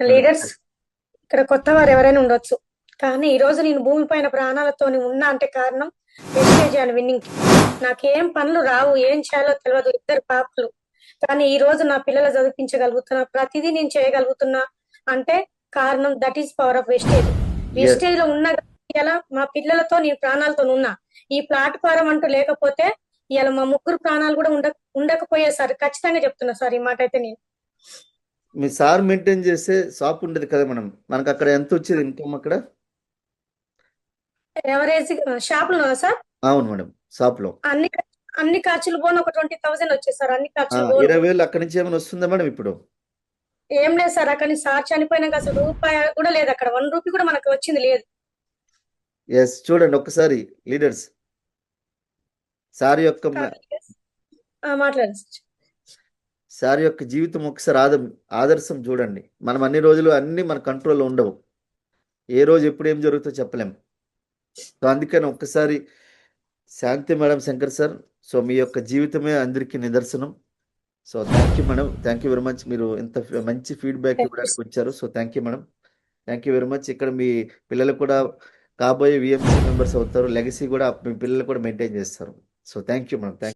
Madam. Leaders ఇక్కడ కొత్త వారు ఎవరైనా ఉండొచ్చు. కానీ ఈ రోజు నేను భూమి పైన ప్రాణాలతోని ఉన్నా అంటే కారణం వెస్టేజ్ అండ్ విన్నింగ్ కి. నాకేం పనులు రావు, ఏం చేయాలో తెలియదు, ఇద్దరు పాపలు. కానీ ఈ రోజు నా పిల్లలు చదివించగలుగుతున్నా, ప్రతిదీ నేను చేయగలుగుతున్నా అంటే కారణం that is power of Vestige. Yes Vestige లో ఉన్న ఇలా మా పిల్లలతో నేను ప్రాణాలతో ఉన్నా. ఈ ప్లాట్ఫారం అంటూ లేకపోతే ఇలా మా ముగ్గురు ప్రాణాలు కూడా ఉండకపోయే సార్, ఖచ్చితంగా చెప్తున్నా సార్ ఈ మాట అయితే నేను. మీ సార్ మెయింటైన్ చేసే షాప్ ఉండేది కదా మేడం, మనకు అక్కడ ఎంత వచ్చేది ఇన్కమ్ అక్కడ? ఎవరేజ్ షాపులు సార్, అవును మేడం, షాప్లో అన్ని అన్ని ఖర్చులు పోను ఒక 20,000 వచ్చేది సార్, అన్ని ఖర్చులు పోను. 20,000 అక్కడి నుంచి ఏమైనా వస్తుందా మేడం ఇప్పుడు? ఏం లేదు సార్, అక్కడ సార్ చనిపోయినాక అసలు రూపాయి కూడా లేదు, అక్కడ 1 రూపీ కూడా మనకు వచ్చింది లేదు. ఎస్, చూడండి ఒక్కసారి లీడర్స్, సార్ యొక్క మాట్లాడండి సార్. సార్ యొక్క జీవితం ఒకసారి ఆదర్శం చూడండి. మనం అన్ని రోజులు అన్ని మన కంట్రోల్లో ఉండవు, ఏ రోజు ఎప్పుడు ఏం జరుగుతుందో చెప్పలేం. సో అందుకని ఒక్కసారి శాంతి మేడం, శంకర్ సార్, సో మీ యొక్క జీవితమే అందరికీ నిదర్శనం. So thank you madam, thank you very much. మీరు ఇంత మంచి ఫీడ్బ్యాక్ ఇవ్వడానికి వచ్చారు. So thank you madam, thank you very much. ఇక్కడ మీ పిల్లలు కూడా కాబోయే విఎంసీ మెంబర్స్ అవుతారు, లెగసీ కూడా మీ పిల్లలు కూడా మెయింటైన్ చేస్తారు. So thank you madam, thank